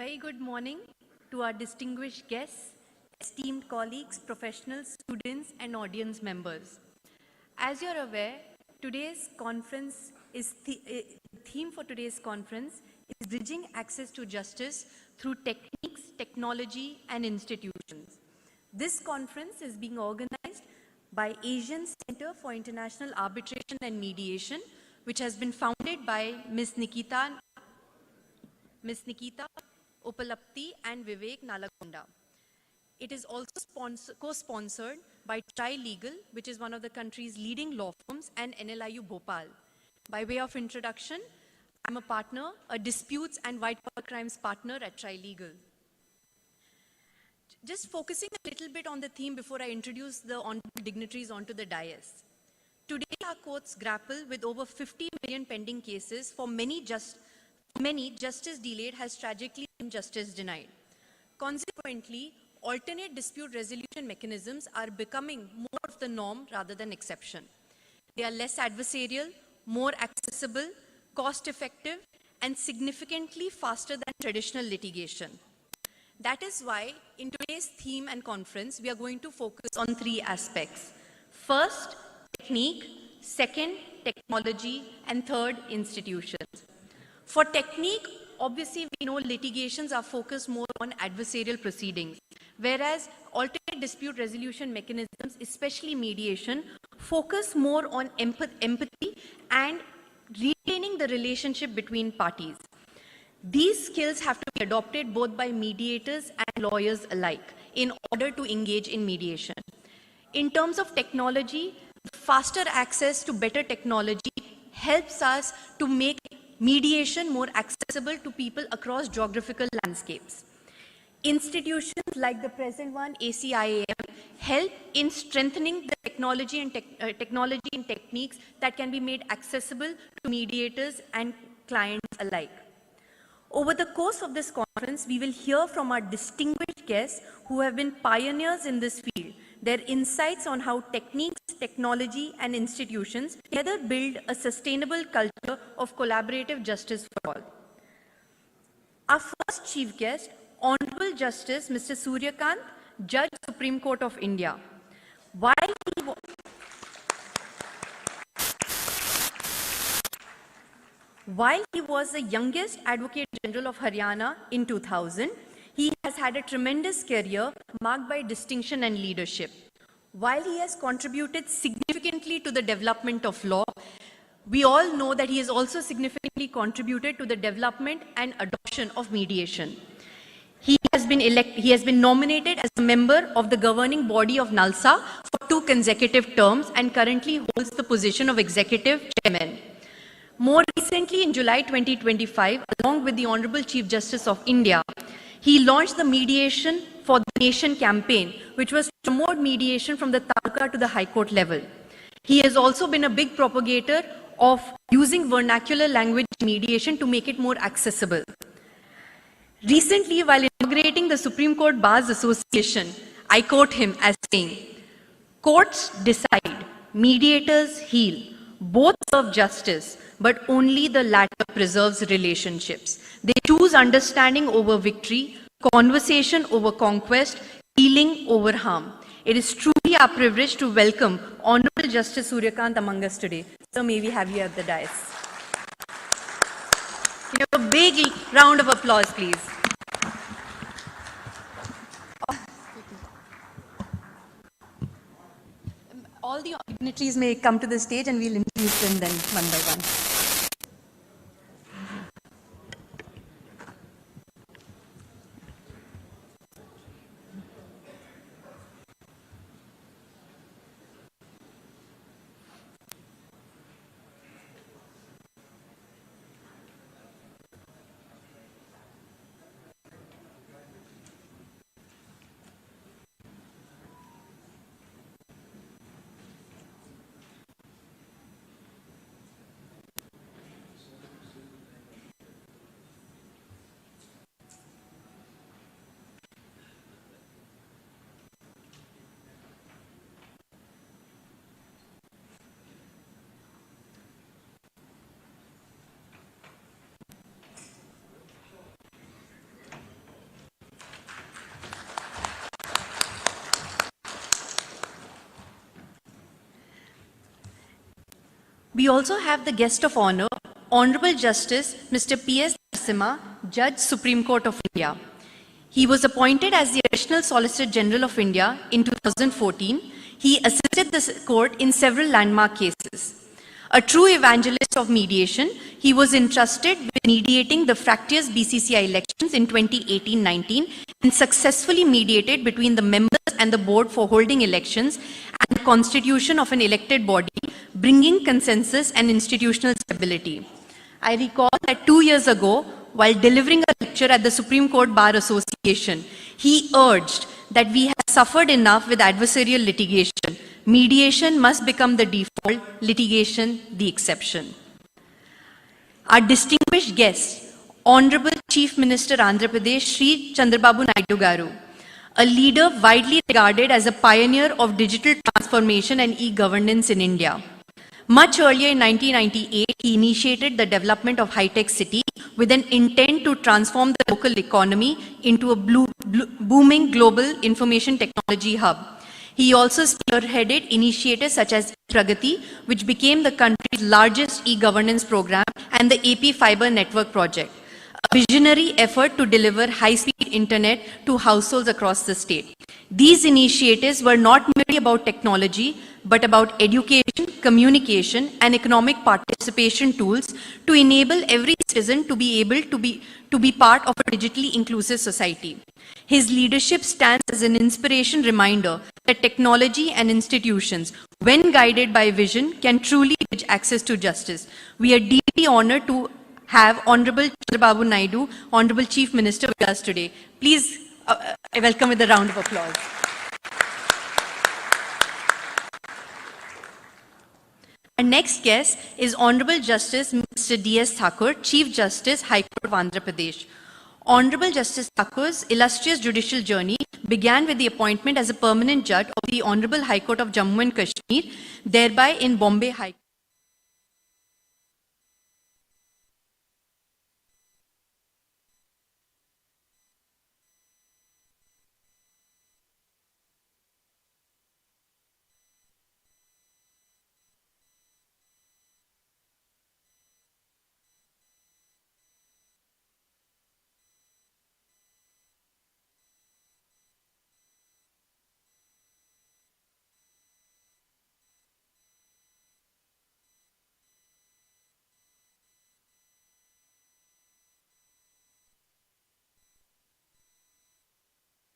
very good morning to our distinguished guests, esteemed colleagues, professionals, students, and audience members. As you're aware, today's conference is the theme for today's conference is bridging access to justice through techniques, technology, and institutions. This conference is being organized by Asian Center for International Arbitration and Mediation, which has been founded by Ms. Nikita Opalapti and Vivek Nalagonda. It is also co-sponsored by Tri-Legal, which is one of the country's leading law firms, and NLIU Bhopal. By way of introduction, I'm a partner, a disputes and white collar crimes partner at Tri-Legal. Just focusing a little bit on the theme before I introduce the honorable dignitaries onto the dais. Today, our courts grapple with over 50 million pending cases. For many, justice delayed has tragically been justice denied. Consequently, alternate dispute resolution mechanisms are becoming more of the norm rather than exception. They are less adversarial, more accessible, cost-effective, and significantly faster than traditional litigation. That is why, in today's theme and conference, we are going to focus on three aspects. First, technique. Second, technology. And third, institutions. For technique, obviously, we know litigations are focused more on adversarial proceedings, whereas alternate dispute resolution mechanisms, especially mediation, focus more on empathy and retaining the relationship between parties. These skills have to be adopted both by mediators and lawyers alike in order to engage in mediation. In terms of technology, faster access to better technology helps us to make mediation more accessible to people across geographical landscapes. Institutions like the present one, ACIAM, help in strengthening the technology and techniques that can be made accessible to mediators and clients alike. Over the course of this conference, we will hear from our distinguished guests who have been pioneers in this field, their insights on how techniques, technology, and institutions together build a sustainable culture of collaborative justice for all. Our first chief guest, Honorable Justice Mr. Suryakant, Judge, Supreme Court of India. While he was the youngest Advocate General of Haryana in 2000, he has had a tremendous career marked by distinction and leadership. While he has contributed significantly to the development of law, we all know that he has also significantly contributed to the development and adoption of mediation. He has been nominated as a member of the governing body of NALSA for 2 consecutive terms and currently holds the position of Executive Chairman. More recently, in July 2025, along with the Honorable Chief Justice of India, he launched the Mediation for the Nation campaign, which was to promote mediation from the Taluka to the High Court level. He has also been a big propagator of using vernacular language mediation to make it more accessible. Recently, while inaugurating the Supreme Court Bars Association, I quote him as saying, "Courts decide, mediators heal. Both serve justice, but only the latter preserves relationships. They choose understanding over victory, conversation over conquest, healing over harm." It is truly our privilege to welcome Honorable Justice Suryakant among us today. So may we have you at the dais. Give a big round of applause, please. All the dignitaries may come to the stage and we'll introduce them then one by one. We also have the guest of honor, Honorable Justice Mr. P.S. Narasimha, Judge, Supreme Court of India. He was appointed as the Additional Solicitor General of India in 2014. He assisted the court in several landmark cases. A true evangelist of mediation, he was entrusted with mediating the fractious BCCI elections in 2018-19 and successfully mediated between the members and the board for holding elections and the constitution of an elected body, bringing consensus and institutional stability. I recall that 2 years ago, while delivering a lecture at the Supreme Court Bar Association, he urged that we have suffered enough with adversarial litigation. Mediation must become the default, litigation the exception. Our distinguished guest, Honorable Chief Minister Andhra Pradesh, Shri Chandrababu Naidu Garu, a leader widely regarded as a pioneer of digital transformation and e-governance in India. Much earlier in 1998, he initiated the development of high-tech city with an intent to transform the local economy into a booming global information technology hub. He also spearheaded initiatives such as Pragati, which became the country's largest e-governance program, and the AP Fiber Network project, a visionary effort to deliver high-speed internet to households across the state. These initiatives were not merely about technology, but about education, communication, and economic participation tools to enable every citizen to be able to be part of a digitally inclusive society. His leadership stands as an inspiration reminder that technology and institutions, when guided by vision, can truly bridge access to justice. We are deeply honored to have Honorable Chandrababu Naidu, Honorable Chief Minister, with us today. Please welcome with a round of applause. Our next guest is Honorable Justice Mr. D.S. Thakur, Chief Justice, High Court of Andhra Pradesh. Honorable Justice Thakur's illustrious judicial journey began with the appointment as a permanent judge of the Honorable High Court of Jammu and Kashmir, thereby in Bombay High Court.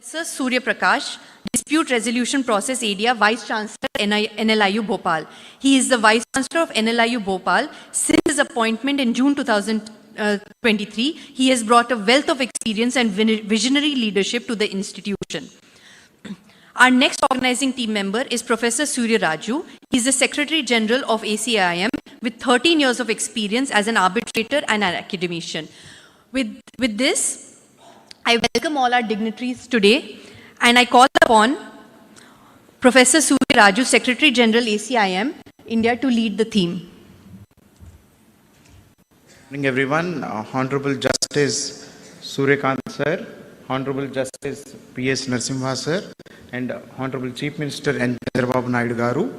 Sir Surya Prakash, Dispute Resolution Process Area, Vice Chancellor, NLIU Bhopal. He is the Vice Chancellor of NLIU Bhopal. Since his appointment in June 2023, he has brought a wealth of experience and visionary leadership to the institution. Our next organizing team member is Professor Surya Raju. He is the Secretary General of ACIAM with 13 years of experience as an arbitrator and an academician. With this, I welcome all our dignitaries today, and I call upon Professor Surya Raju, Secretary General ACIM India, to lead the theme. Good morning, everyone. Honorable Justice Suryakant sir, Honorable Justice P.S. Narasimha sir, and Honorable Chief Minister N. Chandrababu Naidu Garu,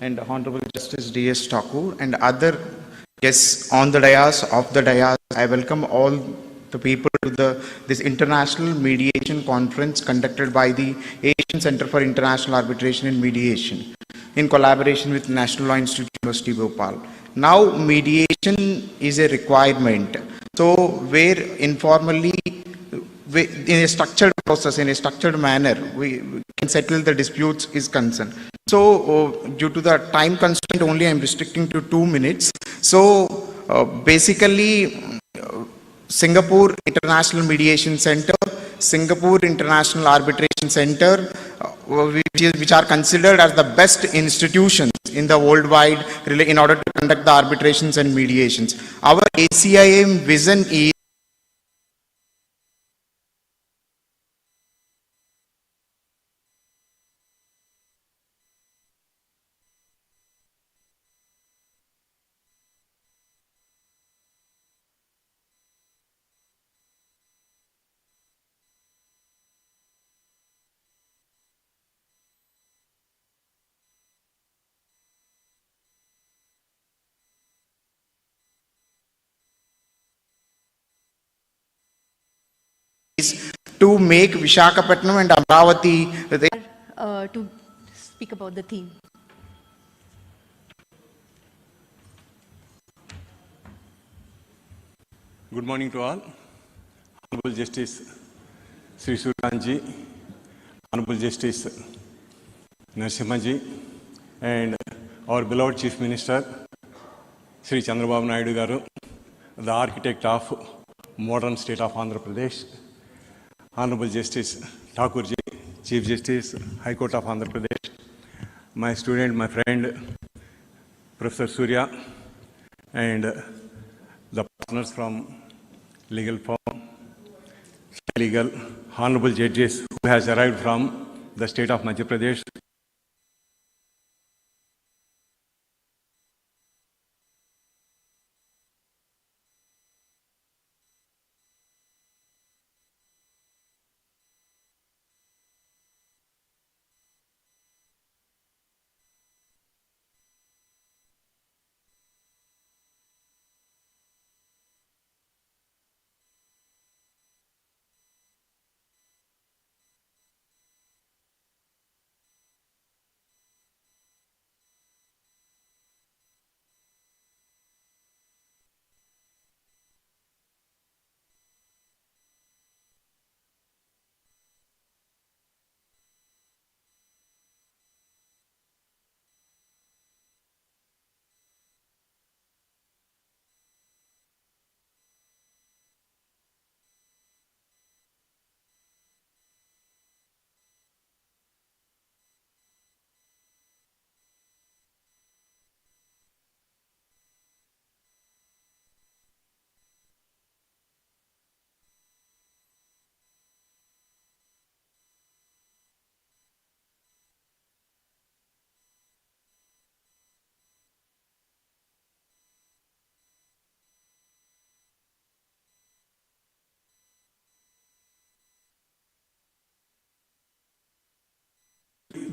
and Honorable Justice D.S. Thakur, and other guests on the dais, off the dais. I welcome all the people to this international mediation conference conducted by the Asian Center for International Arbitration and Mediation in collaboration with National Law Institute, University of Bhopal. Now, mediation is a requirement. So, where informally, in a structured process, in a structured manner, we can settle the disputes is concerned. So, due to the time constraint only, I am restricting to 2 minutes. So, basically, Singapore International Mediation Center, Singapore International Arbitration Center, which are considered as the best institutions in the worldwide in order to conduct the arbitrations and mediations. Our ACIM vision is committees to make Visakhapatnam and Amravati To speak about the theme. Good morning to all. Honorable Justice Sri Suryanji, Honorable Justice Narasimhaji, and our beloved Chief Minister Sri Chandrababu Naidu garu, the architect of modern state of Andhra Pradesh, Honorable Justice Thakurji, Chief Justice, High Court of Andhra Pradesh, my student, my friend, Professor Surya, and the partners from legal firm, legal, honorable judges who has arrived from the state of Madhya Pradesh.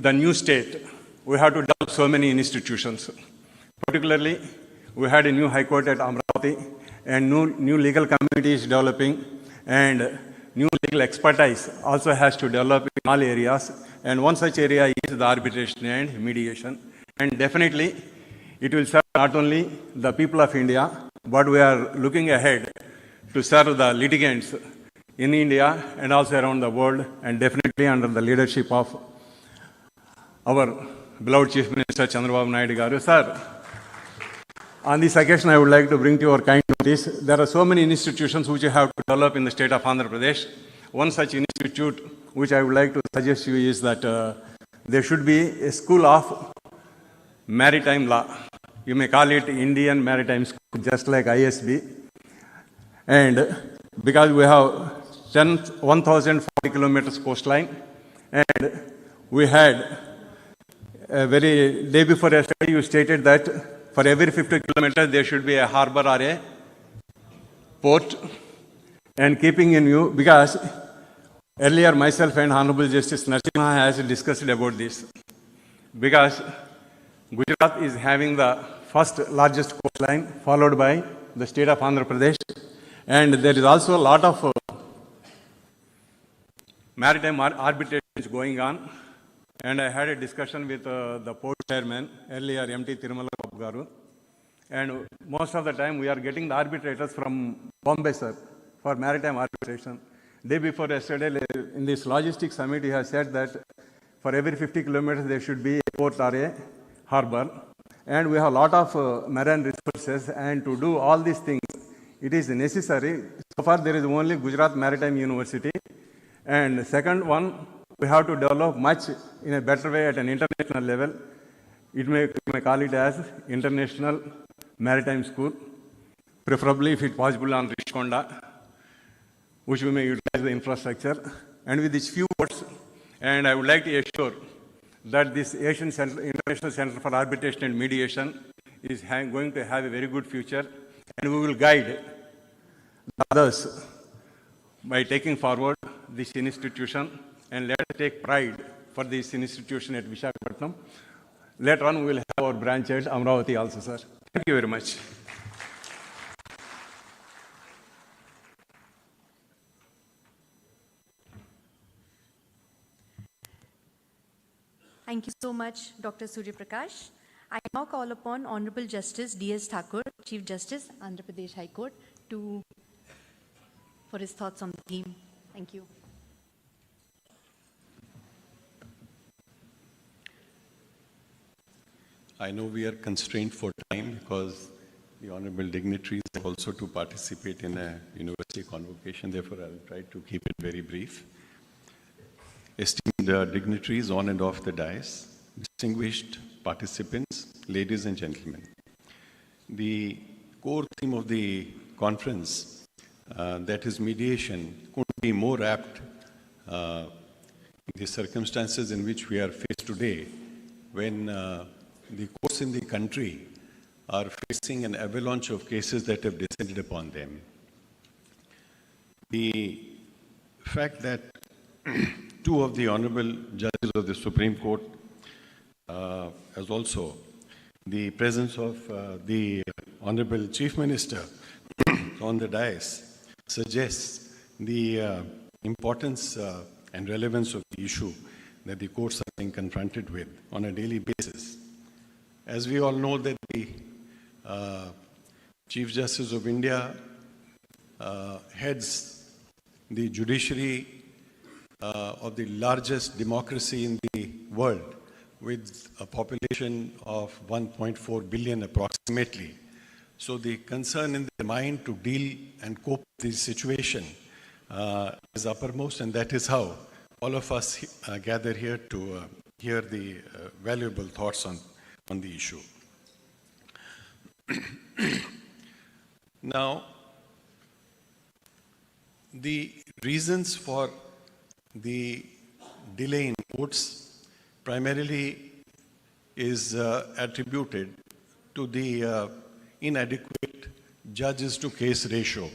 The new state, we have to develop so many institutions. Particularly, we had a new High Court at Amravati, and new legal community is developing, and new legal expertise also has to develop in all areas. And one such area is the arbitration and mediation. And definitely, it will serve not only the people of India, but we are looking ahead to serve the litigants in India and also around the world, and definitely under the leadership of our beloved Chief Minister Chandrababu Naidu garu. Sir, on this occasion, I would like to bring to your kind notice, there are so many institutions which you have to develop in the state of Andhra Pradesh. One such institute which I would like to suggest you is that there should be a school of maritime law. You may call it Indian Maritime School, just like ISB. And because we have 1,040 kilometers coastline, and we had a very day before yesterday, you stated that for every 50 kilometers there should be a harbor or a port. And keeping in view, because earlier myself and Honorable Justice Narasimha has discussed about this, because Gujarat is having the first largest coastline, followed by the state of Andhra Pradesh, and there is also a lot of maritime arbitrations going on. And I had a discussion with the port chairman earlier, MT Tirumala garu, and most of the time we are getting the arbitrators from Bombay, sir, for maritime arbitration. Day before yesterday, in this logistics summit, he has said that for every 50 kilometers there should be a port or a harbor, and we have a lot of marine resources, and to do all these things, it is necessary. So far, there is only Gujarat Maritime University, and second one, we have to develop much in a better way at an international level. We may call it as International Maritime School, preferably if it's possible on Rishkonda, which we may utilize the infrastructure. And with these few words, and I would like to assure that this Asian Center, International Center for Arbitration and Mediation is going to have a very good future, and we will guide others by taking forward this institution, and let us take pride for this institution at Visakhapatnam. Later on, we will have our branch at Amravati also, sir. Thank you very much. Thank you so much, Dr. Surya Prakash. I now call upon Honorable Justice D.S. Thakur, Chief Justice, Andhra Pradesh High Court, for his thoughts on the theme. Thank you. I know we are constrained for time because the honorable dignitaries are also to participate in a university convocation. Therefore, I will try to keep it very brief. Esteemed dignitaries on and off the dais, distinguished participants, ladies and gentlemen. The core theme of the conference, that is mediation, couldn't be more apt in the circumstances in which we are faced today when the courts in the country are facing an avalanche of cases that have descended upon them. The fact that two of the honorable judges of the Supreme Court, as also the presence of the honorable Chief Minister on the dais, suggests the importance and relevance of the issue that the courts are being confronted with on a daily basis. As we all know that the Chief Justice of India heads the judiciary of the largest democracy in the world, with a population of 1.4 billion approximately. So the concern in their mind to deal and cope with this situation is uppermost, and that is how all of us gather here to hear the valuable thoughts on the issue. Now, the reasons for the delay in courts primarily is attributed to the inadequate judges to case ratio.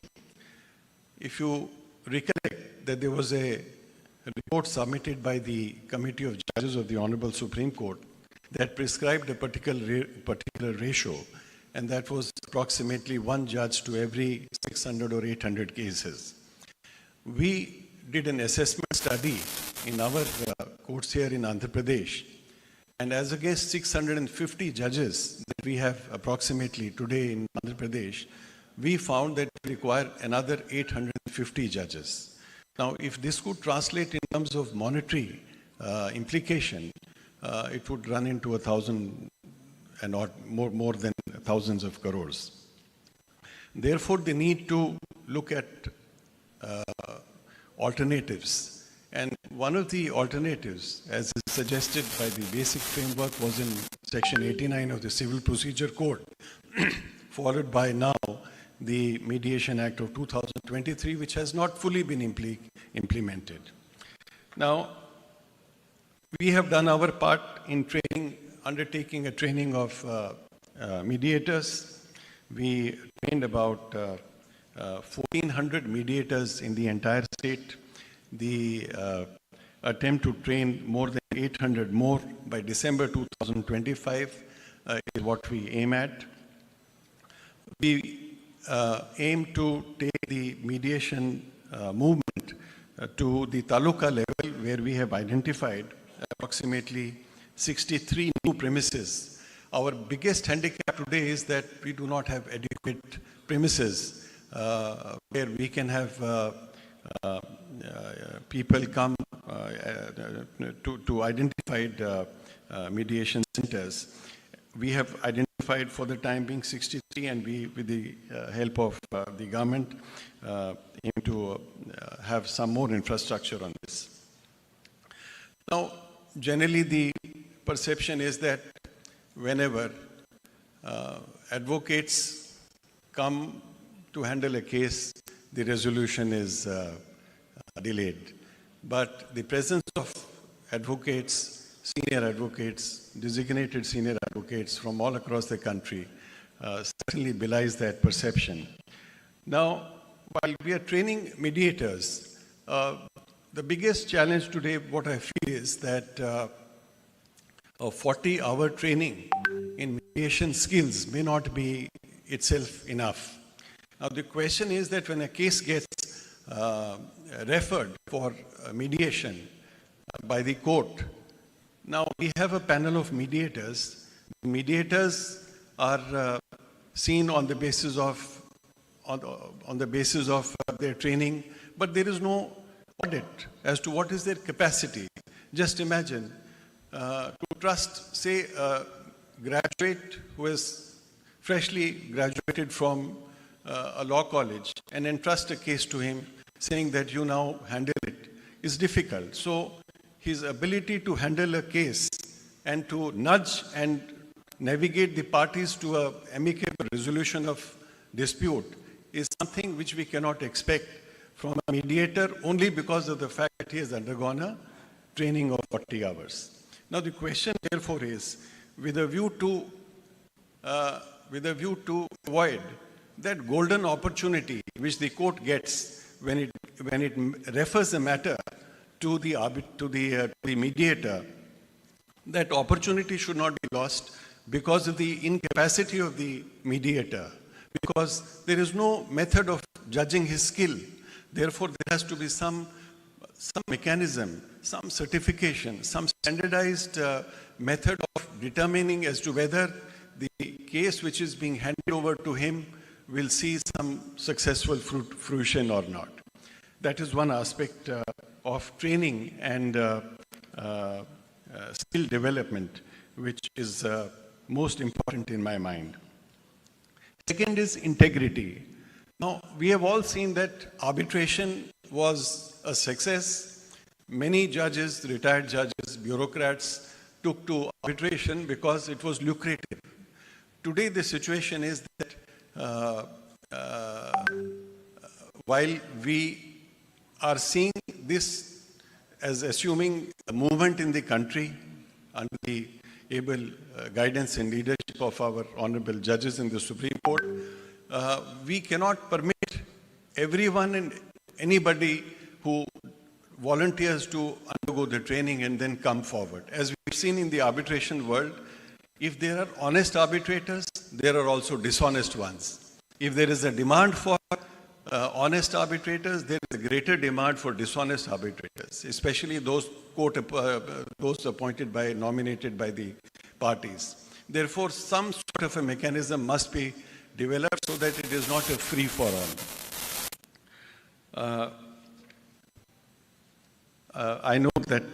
If you recollect that there was a report submitted by the Committee of Judges of the Honorable Supreme Court that prescribed a particular ratio, and that was approximately one judge to every 600 or 800 cases. We did an assessment study in our courts here in Andhra Pradesh, and as against 650 judges that we have approximately today in Andhra Pradesh, we found that we require another 850 judges. Now, if this could translate in terms of monetary implication, it would run into 1,000 and not more than thousands of crores. Therefore, the need to look at alternatives. And one of the alternatives, as is suggested by the basic framework, was in Section 89 of the Civil Procedure Code, followed by now the Mediation Act of 2023, which has not fully been implemented. Now, we have done our part in undertaking a training of mediators. We trained about 1,400 mediators in the entire state. The attempt to train more than 800 more by December 2025 is what we aim at. We aim to take the mediation movement to the taluka level, where we have identified approximately 63 new premises. Our biggest handicap today is that we do not have adequate premises where we can have people come to identified mediation centers. We have identified for the time being 63, and we, with the help of the government, aim to have some more infrastructure on this. Now, generally the perception is that whenever advocates come to handle a case, the resolution is delayed. But the presence of advocates, senior advocates, designated senior advocates from all across the country certainly belies that perception. Now, while we are training mediators, the biggest challenge today, what I feel, is that a 40-hour training in mediation skills may not be itself enough. Now, the question is that when a case gets referred for mediation by the court, Now, we have a panel of mediators. Mediators are seen on the basis of their training, but there is no audit as to what is their capacity. Just imagine to trust, say, a graduate who has freshly graduated from a law college and entrust a case to him saying that you now handle it is difficult. So his ability to handle a case and to nudge and navigate the parties to an amicable resolution of dispute is something which we cannot expect from a mediator only because of the fact that he has undergone a training of 40 hours. Now the question therefore is, with a view to avoid that golden opportunity which the court gets when it refers the matter to the mediator, that opportunity should not be lost because of the incapacity of the mediator, because there is no method of judging his skill. Therefore, there has to be some mechanism, some certification, some standardized method of determining as to whether the case which is being handed over to him will see some successful fruition or not. That is one aspect of training and skill development, which is most important in my mind. Second is integrity. Now, we have all seen that arbitration was a success. Many judges, retired judges, bureaucrats took to arbitration because it was lucrative. Today, the situation is that while we are seeing this as assuming a movement in the country under the able guidance and leadership of our honorable judges in the Supreme Court, we cannot permit everyone and anybody who volunteers to undergo the training and then come forward. As we've seen in the arbitration world, if there are honest arbitrators, there are also dishonest ones. If there is a demand for honest arbitrators, there is a greater demand for dishonest arbitrators, especially those appointed by, nominated by the parties. Therefore, some sort of a mechanism must be developed so that it is not a free-for-all. I know that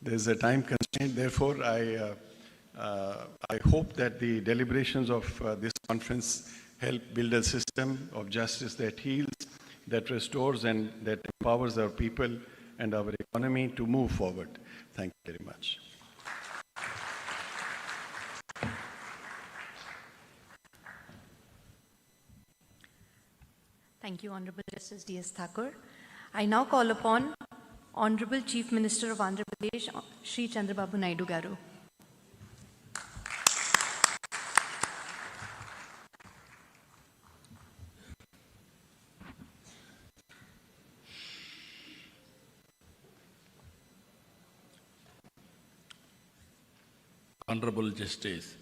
there is a time constraint. Therefore, I hope that the deliberations of this conference help build a system of justice that heals, that restores, and that empowers our people and our economy to move forward. Thank you very much. Thank you, Honorable Justice D.S. Thakur. I now call upon Honorable Chief Minister of Andhra Pradesh, Shri Chandrababu Naidu Garu. Honorable Justice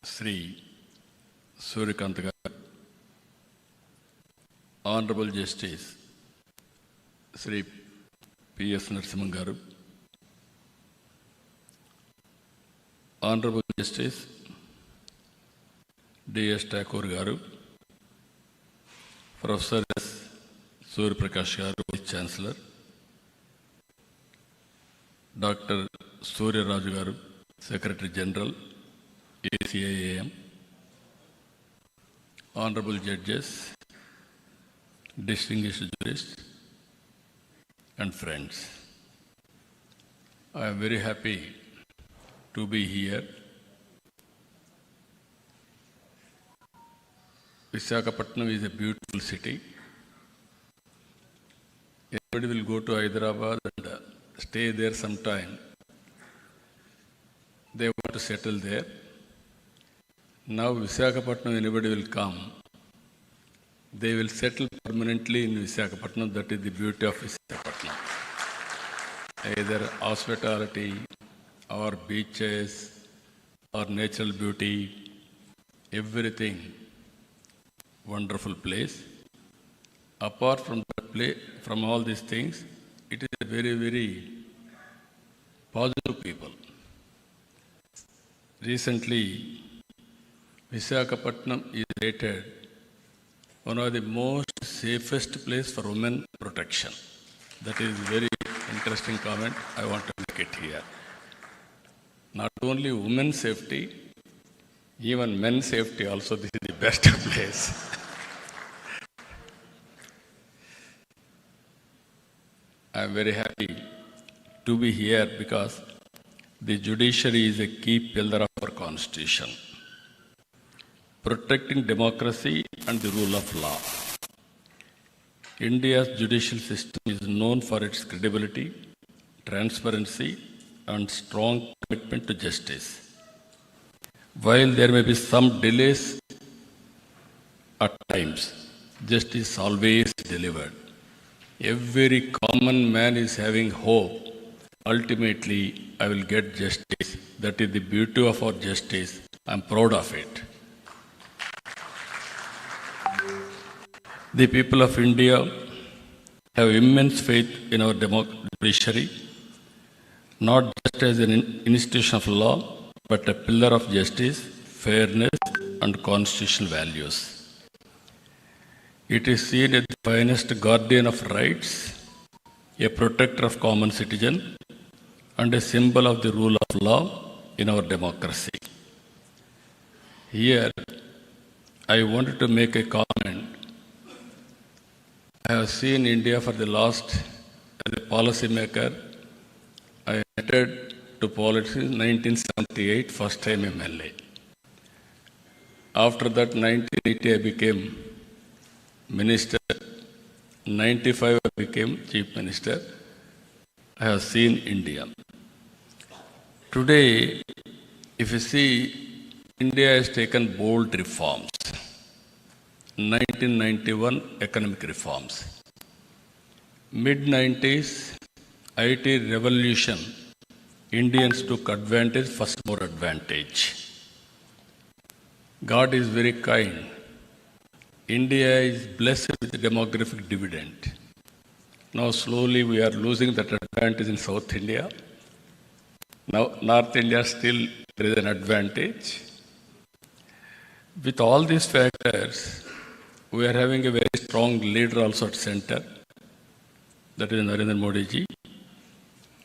Sri Suryakant Garu, Honorable Justice Sri P.S. Narasimhan Garu, Honorable Justice D.S. Thakur Garu, Professor S. Surya Prakash Garu, Vice Chancellor, Dr. Surya Raju Garu, Secretary General, ACIAM, Honorable Judges, distinguished jurists, and friends. I am very happy to be here. Visakhapatnam is a beautiful city. Everybody will go to Hyderabad and stay there some time. They want to settle there. Now Visakhapatnam, anybody will come. They will settle permanently in Visakhapatnam. That is the beauty of Visakhapatnam. Either hospitality or beaches or natural beauty, everything wonderful place. Apart from that place, from all these things, it is a very, very positive people. Recently, Visakhapatnam is rated one of the most safest place for women protection. That is very interesting comment. I want to make it here. Not only women's safety, even men's safety also, this is the best place. I am very happy to be here because the judiciary is a key pillar of our constitution, protecting democracy and the rule of law. India's judicial system is known for its credibility, transparency, and strong commitment to justice. While there may be some delays at times, justice is always delivered. Every common man is having hope. Ultimately, I will get justice. That is the beauty of our justice. I am proud of it. The people of India have immense faith in our judiciary, not just as an institution of law, but a pillar of justice, fairness, and constitutional values. It is seen as the finest guardian of rights, a protector of common citizen, and a symbol of the rule of law in our democracy. Here, I wanted to make a comment. I have seen India for the last, as a policy maker, I entered to politics in 1978, first time MLA. After that, 1980, I became Minister. 95, I became Chief Minister. I have seen India. Today, if you see, India has taken bold reforms. 1991 economic reforms. Mid-90s, IT revolution, Indians took advantage, first more advantage. God is very kind. India is blessed with demographic dividend. Now slowly we are losing that advantage in South India. Now North India still there is an advantage. With all these factors, we are having a very strong leader also at center. That is Narendra Modi ji.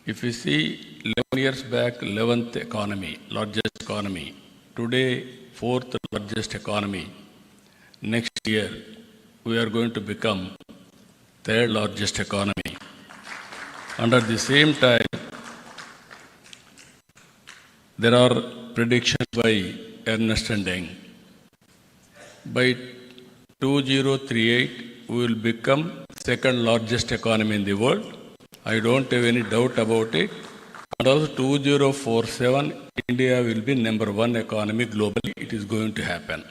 If you see 11 years back, 11th economy, largest economy. Today, 4th largest economy. Next year, we are going to become 3rd largest economy. And at the same time, there are predictions by Ernst & Young. By 2038, we will become 2nd largest economy in the world. I don't have any doubt about it. And also 2047, India will be number 1 economy globally. It is going to happen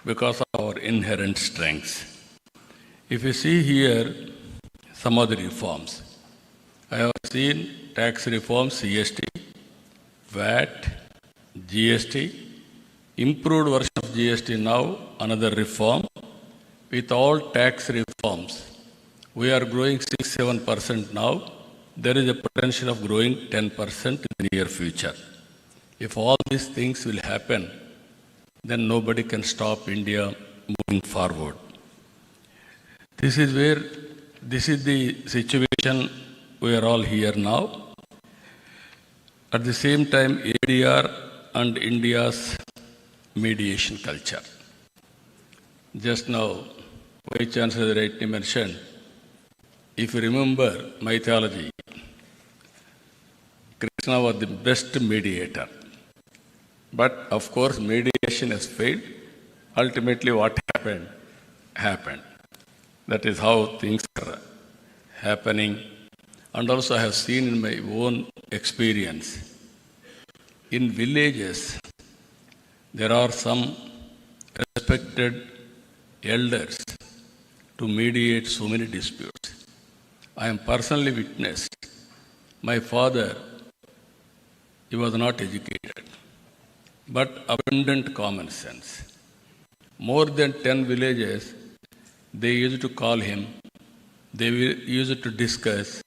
because of our inherent strengths. If you see here some of the reforms, I have seen tax reforms, CST, VAT, GST, improved version of GST now, another reform. With all tax reforms, we are growing 6-7% now. There is a potential of growing 10% in the near future. If all these things will happen, then nobody can stop India moving forward. This is the situation we are all here now. At the same time, ADR and India's mediation culture. Just now, Vice Chancellor rightly mentioned, if you remember mythology, Krishna was the best mediator. But of course, mediation has failed. Ultimately, what happened. That is how things are happening. And also, I have seen in my own experience, in villages, there are some respected elders to mediate so many disputes. I am personally witnessed. My father, he was not educated, but abundant common sense. More than 10 villages, they used to call him, they used to discuss,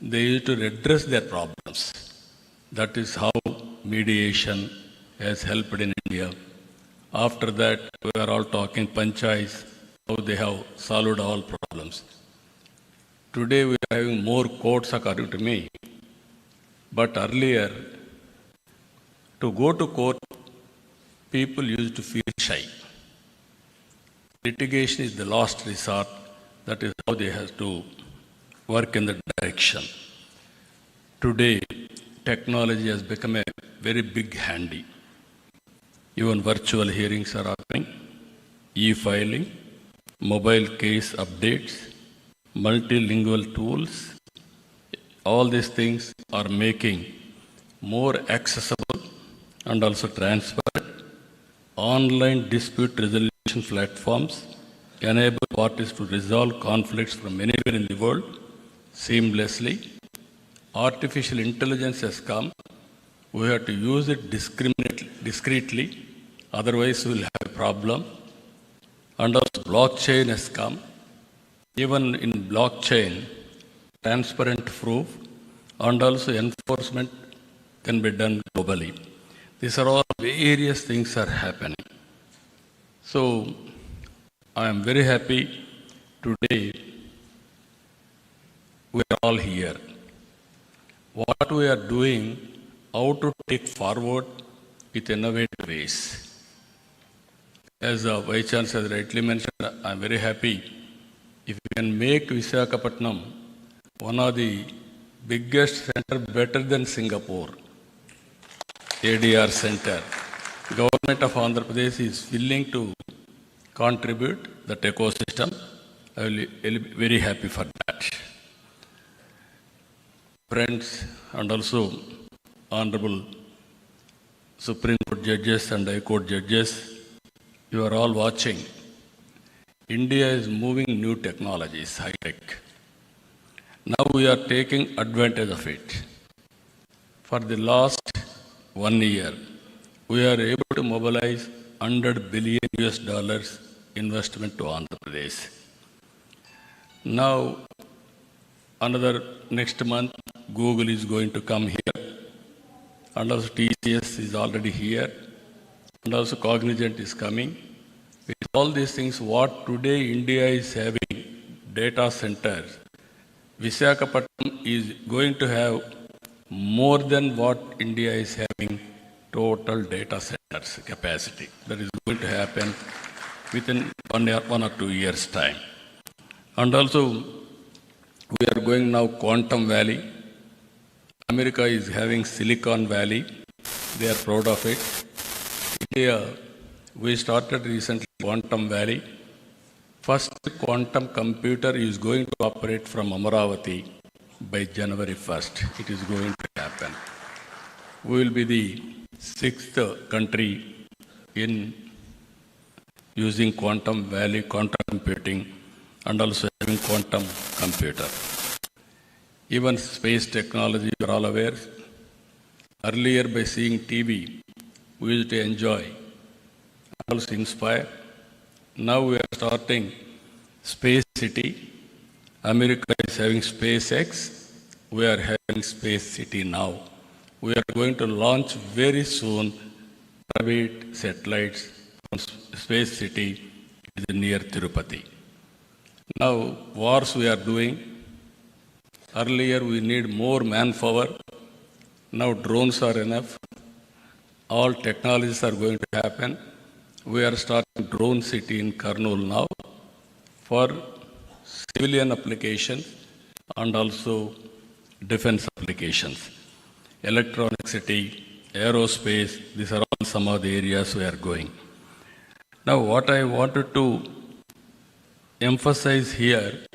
they used to address their problems. That is how mediation has helped in India. After that, we are all talking panchayats, how they have solved all problems. Today we are having more courts according to me. But earlier, to go to court, people used to feel shy. Litigation is the last resort. That is how they have to work in the direction. Today, technology has become a very big handy. Even virtual hearings are happening, e-filing, mobile case updates, multilingual tools. All these things are making more accessible and also transparent. Online dispute resolution platforms enable parties to resolve conflicts from anywhere in the world seamlessly. Artificial intelligence has come. We have to use it discreetly, otherwise we will have a problem. And also blockchain has come. Even in blockchain, transparent proof and also enforcement can be done globally. These are all various things are happening. So I am very happy today we are all here. What we are doing, how to take forward with innovative ways. As Vice Chancellor rightly mentioned, I am very happy if we can make Visakhapatnam one of the biggest center better than Singapore, ADR center. Government of Andhra Pradesh is willing to contribute that ecosystem. I will be very happy for that. Friends and also Honorable Supreme Court judges and High Court judges, you are all watching. India is moving new technologies, high-tech. Now we are taking advantage of it. For the last 1 year, we are able to mobilize $100 billion investment to Andhra Pradesh. Now, next month, Google is going to come here, and also TCS is already here, and also Cognizant is coming. With all these things, what today India is having, data centers, Visakhapatnam is going to have more than what India is having total data centers capacity. That is going to happen within 1 or 2 years' time. And also, we are going now Quantum Valley. America is having Silicon Valley. They are proud of it. India, we started recently Quantum Valley. First quantum computer is going to operate from Amaravati by January 1st. It is going to happen. We will be the 6th country in using Quantum Valley, quantum computing, and also having quantum computer. Even space technology, you are all aware. Earlier, by seeing TV, we used to enjoy, also inspire. Now we are starting Space City. America is having SpaceX. We are having Space City now. We are going to launch very soon private satellites from Space City near Tirupati. Now, wars we are doing. Earlier, we need more manpower. Now, drones are enough. All technologies are going to happen. We are starting Drone City in Kurnool now for civilian applications and also defense applications. Electronic city, aerospace, these are all some of the areas we are going. Now, what I wanted to emphasize here,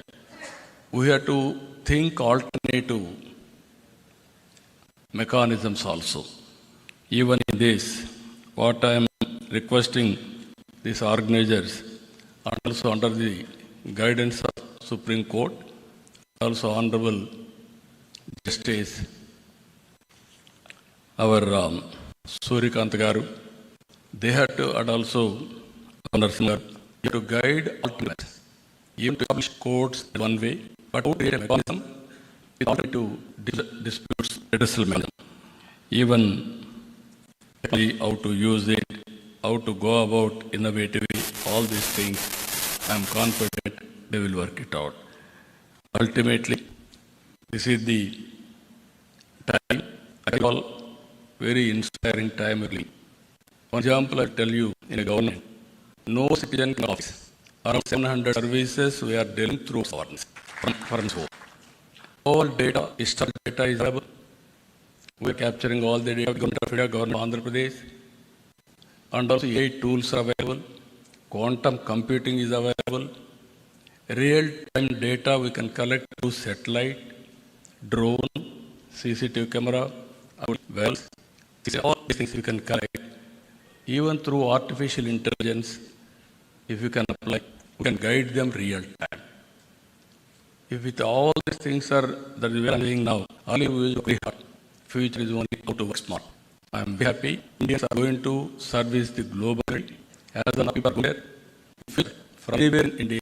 we have to think alternative mechanisms also. Even in this, what I am requesting these organizers, and also under the guidance of Supreme Court, also Honorable Justice, our Surikant Garu, they had to, and also Honorable to guide alternates, even to establish courts in one way, but to create a mechanism with alternative disputes redressal mechanism. even how to use it, how to go about innovatively, all these things, I am confident they will work it out. Ultimately, this is the time I call very inspiring time really. For example, I tell you, in a government, no citizen can office. Around 700 services we are dealing through foreigners, from home. All data, historical data is available. We are capturing all the data of Government of India, Government of Andhra Pradesh, and also AI tools are available. Quantum computing is available. Real-time data we can collect through satellite, drone, CCTV camera, wells. All these things we can collect. Even through artificial intelligence, if you can apply, we can guide them real time. If with all these things are that we are doing now, only we will very hard. Future is only how to work smart. I am very happy. Indians are going to service the global. As the people are going there, from anywhere in India,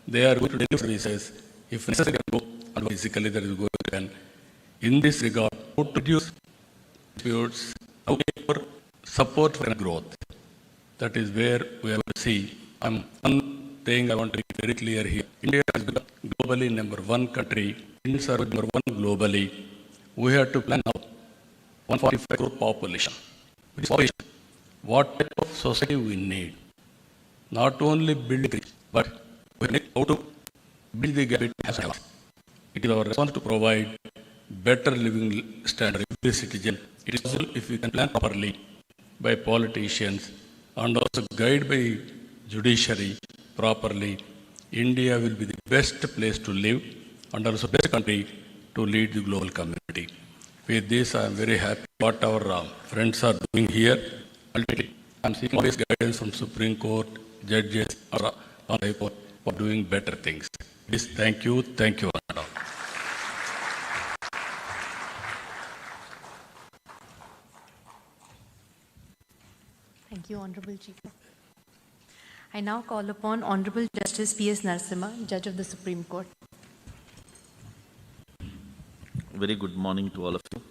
they are going to deliver services. If necessary, go and physically there is going to happen. In this regard, how to reduce disputes, how to support for growth. That is where we have to see. One thing I want to be very clear here. India is globally number one country. Indians are number one globally. We have to plan now 145 crore population. With this population, what type of society we need? Not only build it, but we need how to build the gap between us and us. It is our responsibility to provide better living standard for every citizen. It is possible if we can plan properly by politicians and also guide by judiciary properly. India will be the best place to live and also best country to lead the global community. With this, I am very happy what our friends are doing here. Ultimately, I am seeking always guidance from Supreme Court, judges, or High Court for doing better things. Please, thank you, Madam. Thank you, Honorable Chief. I now call upon Honorable Justice P.S. Narasimha, Judge of the Supreme Court. Very good morning to all of you.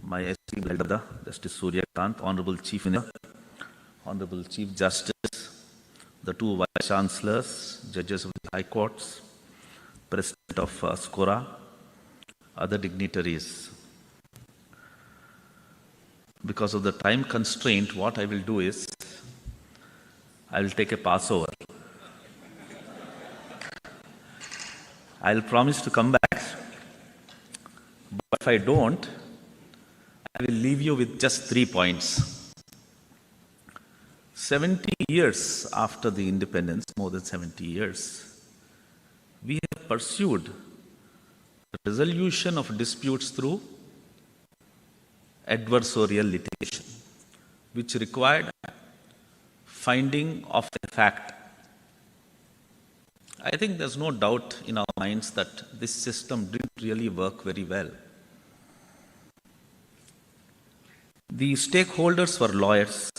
My esteemed elder, Justice Surya Kant, Honorable Chief Minister, Honorable Chief Justice, the two Vice Chancellors, Judges of the High Courts, President of SCORA, other dignitaries. Because of the time constraint, what I will do is, I will take a passover. I will promise to come back, but if I don't, I will leave you with just 3 points. 70 years after the independence, more than 70 years, we have pursued the resolution of disputes through adversarial litigation, which required finding of a fact. I think there's no doubt in our minds that this system didn't really work very well. The stakeholders were lawyers.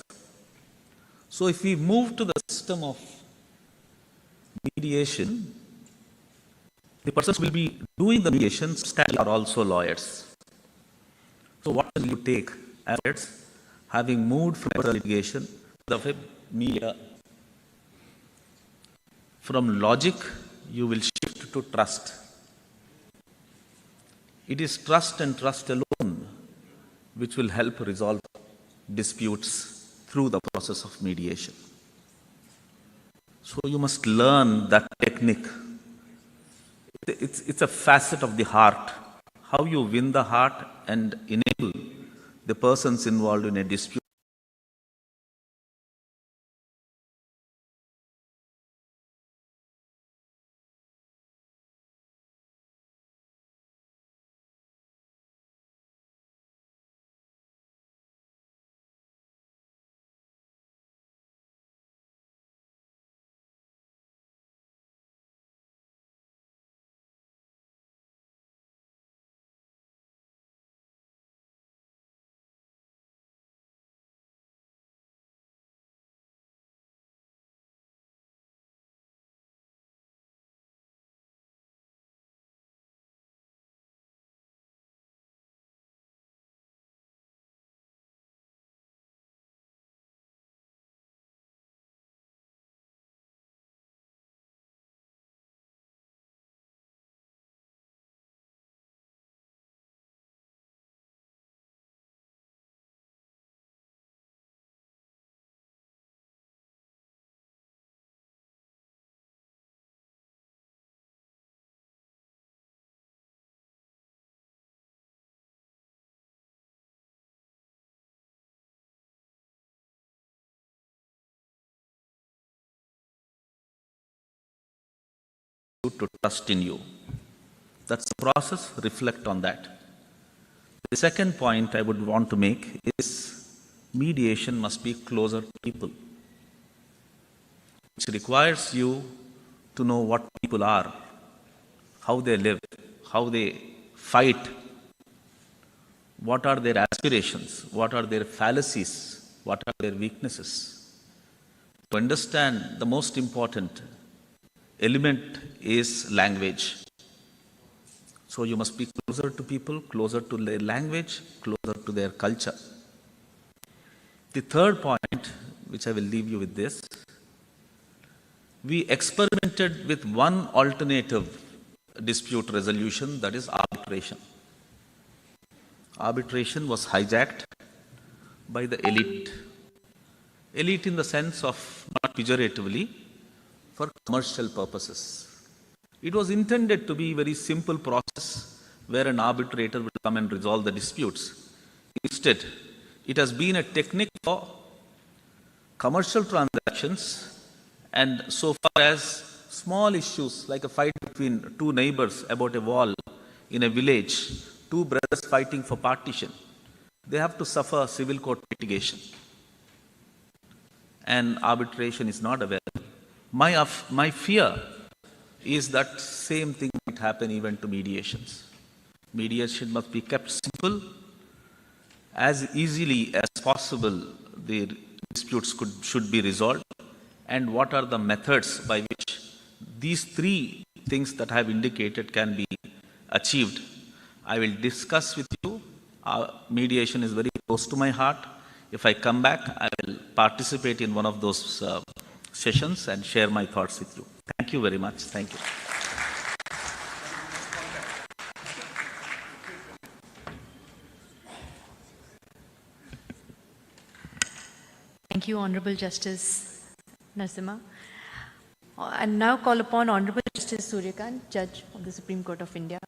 So if we move to the system of mediation, the persons will be doing the mediation are also lawyers. So what will you take as having moved from litigation to the media? From logic, you will shift to trust. It is trust and trust alone which will help resolve disputes through the process of mediation. So you must learn that technique. It's a facet of the heart. How you win the heart and enable the persons involved in a dispute dispute to trust in you. That's the process, reflect on that. The second point I would want to make is mediation must be closer to people, which requires you to know what people are, how they live, how they fight, what are their aspirations, what are their fallacies, what are their weaknesses. To understand, the most important element is language. So you must be closer to people, closer to their language, closer to their culture. The third point, which I will leave you with this, we experimented with one alternative dispute resolution, that is arbitration. Arbitration was hijacked by the elite. Elite in the sense of, not pejoratively, for commercial purposes. It was intended to be a very simple process where an arbitrator will come and resolve the disputes. Instead, it has been a technique for commercial transactions, and so far as small issues like a fight between two neighbors about a wall in a village, two brothers fighting for partition, they have to suffer civil court litigation. And arbitration is not available. My fear is that same thing might happen even to mediations. Mediation must be kept simple. As easily as possible, the disputes should be resolved. And what are the methods by which these three things that I have indicated can be achieved? I will discuss with you. Mediation is very close to my heart. If I come back, I will participate in one of those sessions and share my thoughts with you. Thank you very much. Thank you. Thank you, Honorable Justice Narasimha. I now call upon Honorable Justice Suryakant, Judge of the Supreme Court of India.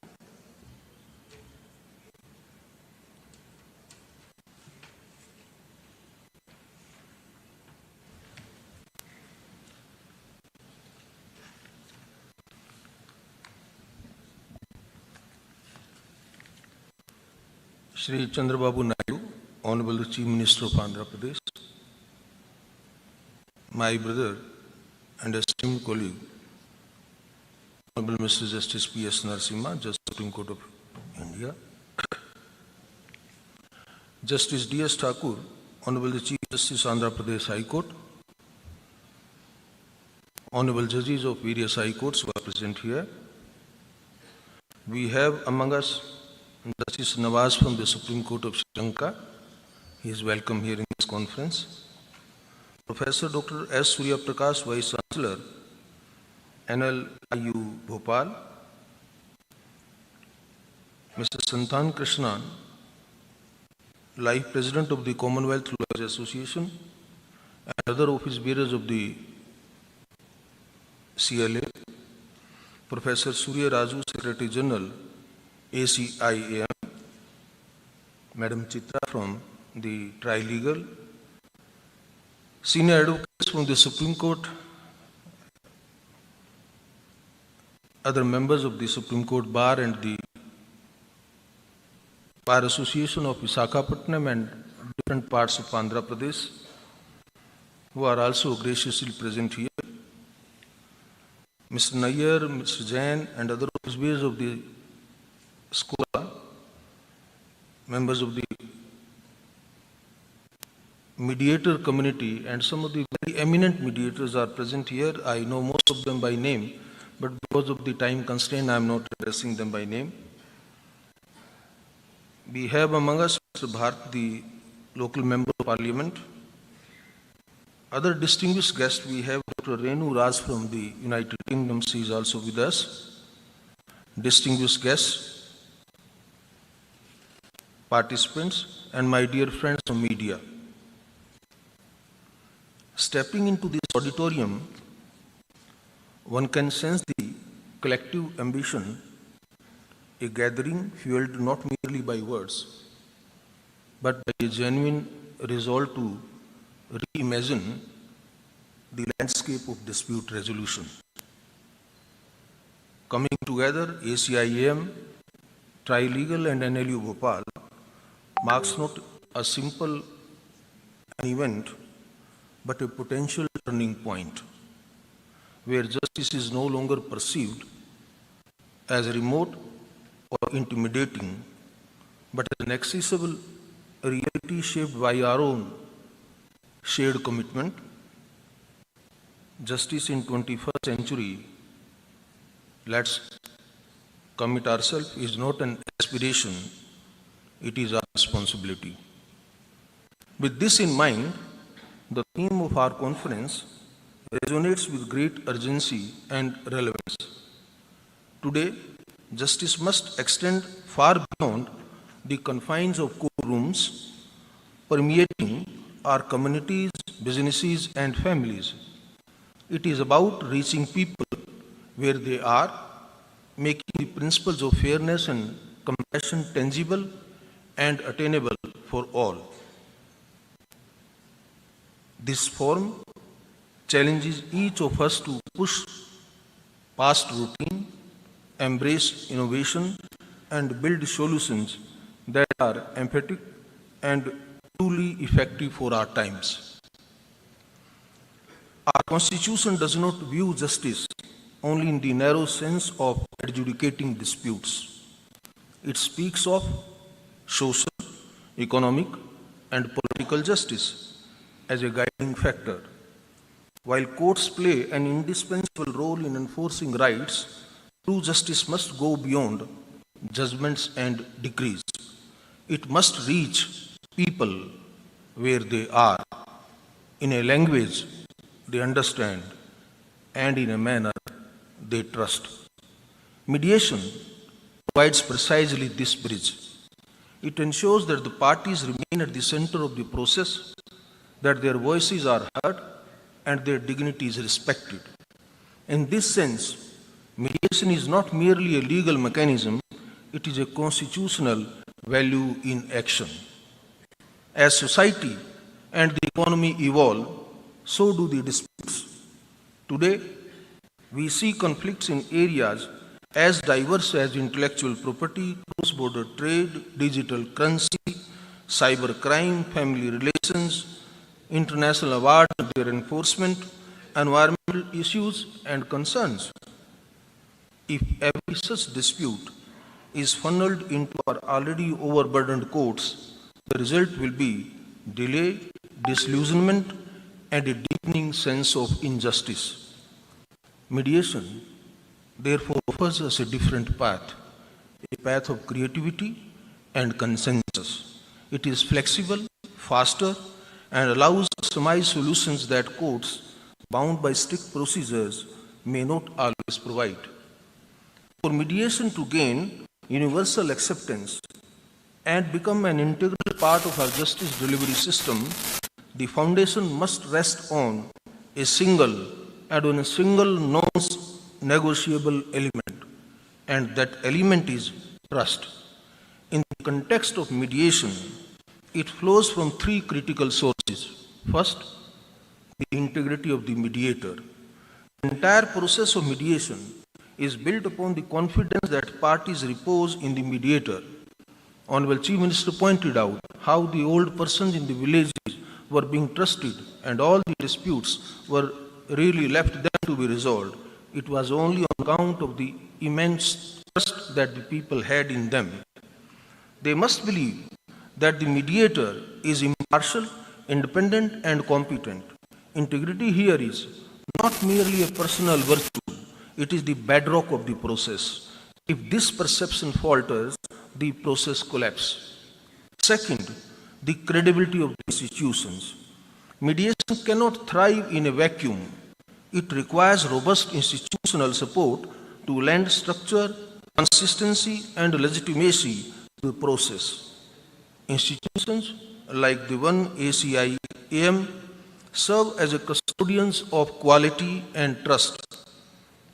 Shri Chandrababu Naidu, Honorable Chief Minister of Andhra Pradesh, my brother and esteemed colleague, Honorable Mr. Justice P.S. Narasimha, Justice Supreme Court of India, Justice D.S. Thakur, Honorable the Chief Justice Andhra Pradesh High Court, Honorable Judges of various High Courts who are present here. We have among us Justice Nawaz from the Supreme Court of Sri Lanka. He is welcome here in this conference. Professor Dr. S. Surya Prakash, Vice Chancellor, NLIU Bhopal. Mr. Santan Krishnan, Life President of the Commonwealth Lawyers Association, and other office bearers of the CLA. Professor Surya Raju, Secretary General, ACIAM, Madam Chitra from the Trilegal, senior advocates from the Supreme Court, other members of the Supreme Court Bar and the Bar Association of Visakhapatnam and different parts of Andhra Pradesh, who are also graciously present here. Mr. Nayyar, Mr. Jain, and other officers of the SCOA, members of the mediator community, and some of the very eminent mediators are present here. I know most of them by name, but because of the time constraint, I am not addressing them by name. We have among us Mr. Bharat, the local member of parliament. Other distinguished guests, we have Dr. Renu Raj from the United Kingdom. She is also with us. Distinguished guests, participants, and my dear friends from media. Stepping into this auditorium, one can sense the collective ambition, a gathering fueled not merely by words, but by a genuine resolve to reimagine the landscape of dispute resolution. coming together ACIAM, Trilegal and NLU Bhopal marks not a simple an event, but a potential turning point where justice is no longer perceived as remote or intimidating, but as an accessible reality shaped by our own shared commitment. Justice in 21st century, let's commit ourselves, is not an aspiration, it is our responsibility. With this in mind, the theme of our conference resonates with great urgency and relevance. Today, justice must extend far beyond the confines of courtrooms, permeating our communities, businesses, and families. It is about reaching people where they are, making the principles of fairness and compassion tangible and attainable for all. This forum challenges each of us to push past routine, embrace innovation, and build solutions that are empathic and truly effective for our times. Our Constitution does not view justice only in the narrow sense of adjudicating disputes. It speaks of social, economic, and political justice as a guiding factor. While courts play an indispensable role in enforcing rights, true justice must go beyond judgments and decrees. It must reach people where they are, in a language they understand, and in a manner they trust. Mediation provides precisely this bridge. It ensures that the parties remain at the center of the process, that their voices are heard, and their dignity is respected. In this sense, mediation is not merely a legal mechanism, it is a constitutional value in action. As society and the economy evolve, so do the disputes. Today, we see conflicts in areas as diverse as intellectual property, cross-border trade, digital currency, cybercrime, family relations, international awards and their enforcement, environmental issues and concerns. If every such dispute is funneled into our already overburdened courts, the result will be delay, disillusionment, and a deepening sense of injustice. Mediation, therefore, offers us a different path, a path of creativity and consensus. It is flexible, faster, and allows customized solutions that courts, bound by strict procedures, may not always provide. For mediation to gain universal acceptance and become an integral part of our justice delivery system, the foundation must rest on a single non-negotiable element, and that element is trust. In the context of mediation, it flows from three critical sources. First, the integrity of the mediator. The entire process of mediation is built upon the confidence that parties repose in the mediator. Honorable Chief Minister pointed out how the old persons in the villages were being trusted and all the disputes were really left them to be resolved. It was only on account of the immense trust that the people had in them. They must believe that the mediator is impartial, independent, and competent. Integrity here is not merely a personal virtue, it is the bedrock of the process. If this perception falters, the process collapses. Second, the credibility of the institutions. Mediation cannot thrive in a vacuum. It requires robust institutional support to lend structure, consistency, and legitimacy to the process. Institutions like the one ACIAM serve as a custodians of quality and trust.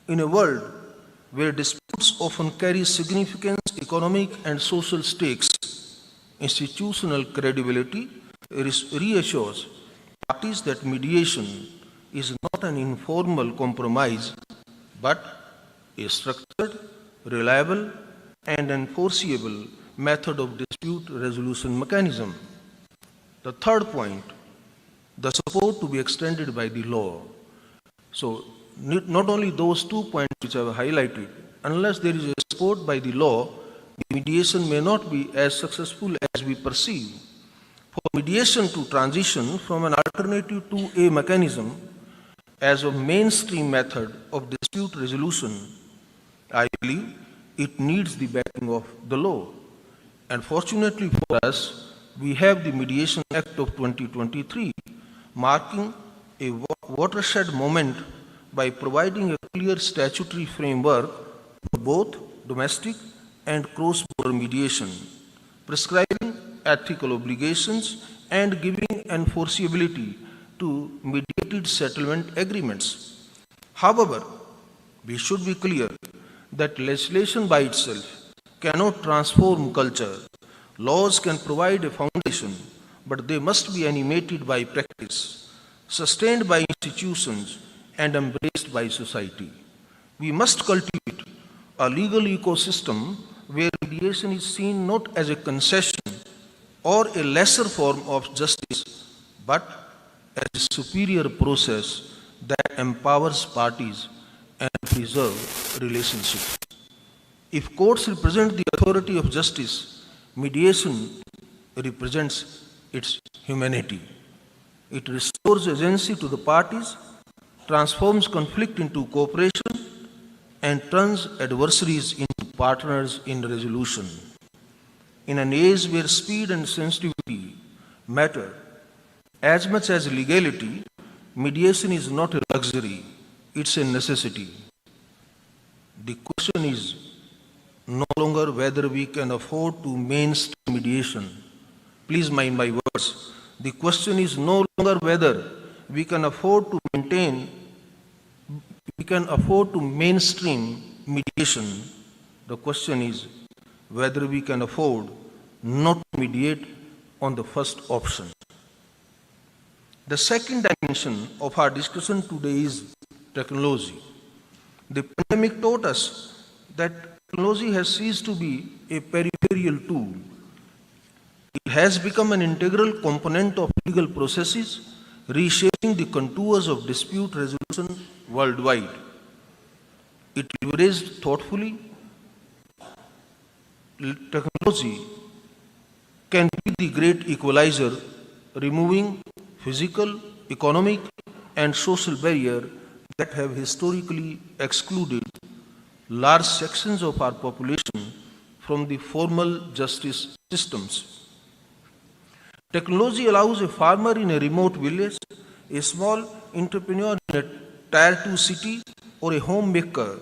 In a world where disputes often carry significant economic and social stakes, institutional credibility reassures parties that mediation is not an informal compromise, but a structured, reliable, and enforceable method of dispute resolution mechanism. The third point, the support to be extended by the law. So, not only those 2 points which I have highlighted, unless there is a support by the law, the mediation may not be as successful as we perceive. For mediation to transition from an alternative to a mechanism as a mainstream method of dispute resolution, I believe it needs the backing of the law. And fortunately for us, we have the Mediation Act of 2023, marking a watershed moment by providing a clear statutory framework for both domestic and cross-border mediation, prescribing ethical obligations and giving enforceability to mediated settlement agreements. However, we should be clear that legislation by itself cannot transform culture. Laws can provide a foundation, but they must be animated by practice, sustained by institutions, and embraced by society. We must cultivate a legal ecosystem where mediation is seen not as a concession or a lesser form of justice, but as a superior process that empowers parties and preserves relationships. If courts represent the authority of justice, mediation represents its humanity. It restores agency to the parties, transforms conflict into cooperation, and turns adversaries into partners in resolution. In an age where speed and sensitivity matter as much as legality, mediation is not a luxury, it's a necessity. The question is no longer whether we can afford to mainstream mediation. Please mind my words. The question is no longer whether we can afford to mainstream mediation. The question is whether we can afford not to mediate on the first option. The second dimension of our discussion today is technology. The pandemic taught us that technology has ceased to be a peripheral tool. It has become an integral component of legal processes, reshaping the contours of dispute resolution worldwide. It leveraged thoughtfully. Technology can be the great equalizer, removing physical, economic, and social barriers that have historically excluded large sections of our population from the formal justice systems. Technology allows a farmer in a remote village, a small entrepreneur in a Tier 2 city, or a homemaker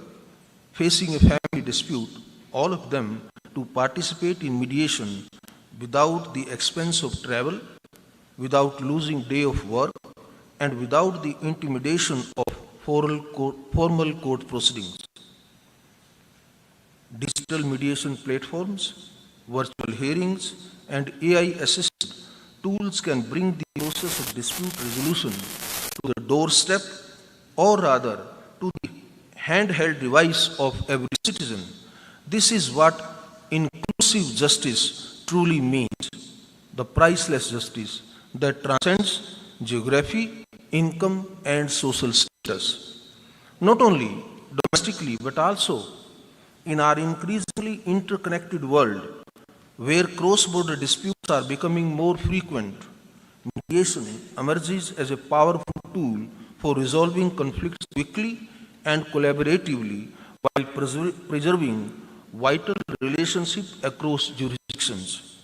facing a family dispute, all of them to participate in mediation without the expense of travel, without losing day of work, and without the intimidation of formal court proceedings. Digital mediation platforms, virtual hearings, and AI-assisted tools can bring the process of dispute resolution to the doorstep, or rather to the handheld device of every citizen. This is what inclusive justice truly means, the priceless justice that transcends geography, income, and social status. Not only domestically, but also in our increasingly interconnected world, where cross-border disputes are becoming more frequent, mediation emerges as a powerful tool for resolving conflicts quickly and collaboratively while preserving vital relationships across jurisdictions.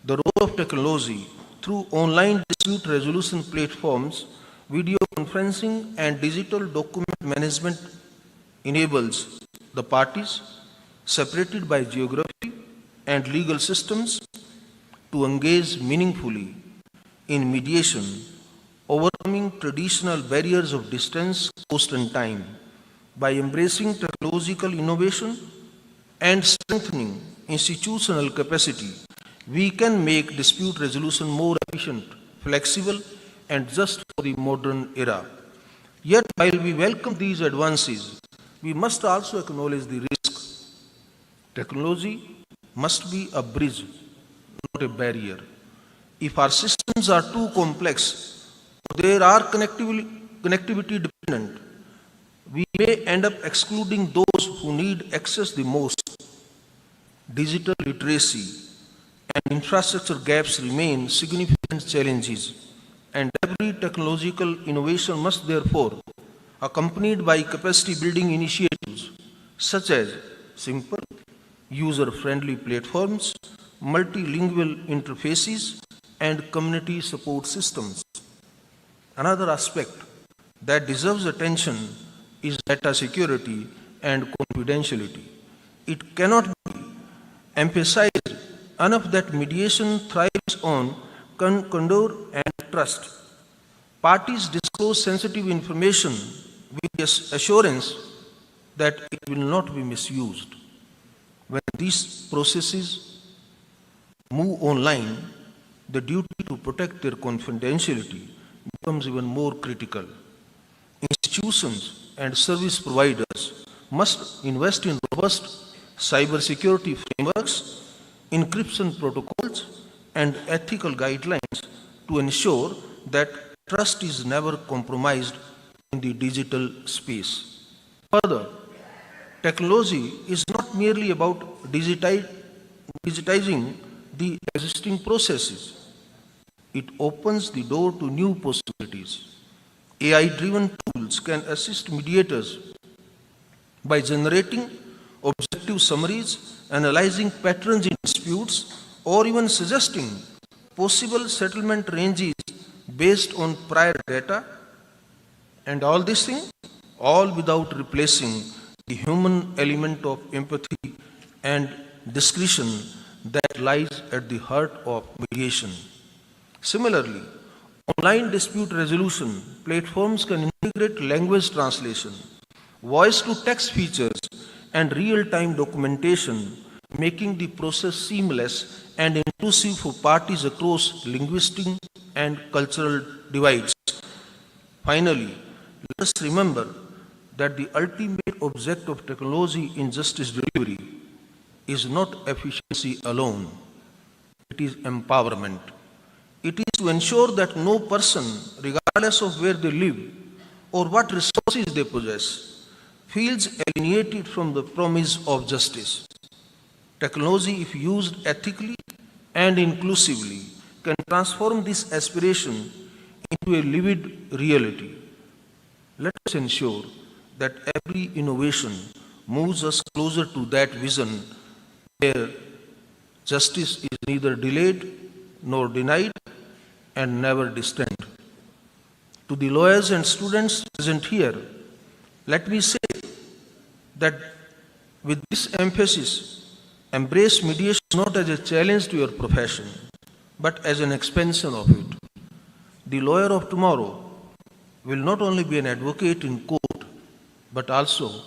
The role of technology through online dispute resolution platforms, video conferencing, and digital document management enables the parties, separated by geography and legal systems, to engage meaningfully in mediation, overcoming traditional barriers of distance, cost, and time. By embracing technological innovation and strengthening institutional capacity, we can make dispute resolution more efficient, flexible, and just for the modern era. Yet, while we welcome these advances, we must also acknowledge the risk. Technology must be a bridge, not a barrier. If our systems are too complex, or they are connectivity dependent, we may end up excluding those who need access the most. Digital literacy and infrastructure gaps remain significant challenges, and every technological innovation must therefore accompanied by capacity building initiatives such as simple, user-friendly platforms, multilingual interfaces, and community support systems. Another aspect that deserves attention is data security and confidentiality. It cannot be emphasized enough that mediation thrives on candor and trust. Parties disclose sensitive information with the assurance that it will not be misused. When these processes move online, the duty to protect their confidentiality becomes even more critical. Institutions and service providers must invest in robust cybersecurity frameworks, encryption protocols, and ethical guidelines to ensure that trust is never compromised in the digital space. Further, technology is not merely about digitizing the existing processes. It opens the door to new possibilities. AI-driven tools can assist mediators by generating objective summaries, analyzing patterns in disputes, or even suggesting possible settlement ranges based on prior data. And all these things, all without replacing the human element of empathy and discretion that lies at the heart of mediation. Similarly, online dispute resolution platforms can integrate language translation, voice-to-text features, and real-time documentation, making the process seamless and inclusive for parties across linguistic and cultural divides. Finally, let us remember that the ultimate object of technology in justice delivery is not efficiency alone, it is empowerment. It is to ensure that no person, regardless of where they live or what resources they possess, feels alienated from the promise of justice. Technology, if used ethically and inclusively, can transform this aspiration into a lived reality. Let us ensure that every innovation moves us closer to that vision where justice is neither delayed nor denied and never distant. To the lawyers and students present here, let me say that with this emphasis, embrace mediation not as a challenge to your profession, but as an expansion of it. The lawyer of tomorrow will not only be an advocate in court, but also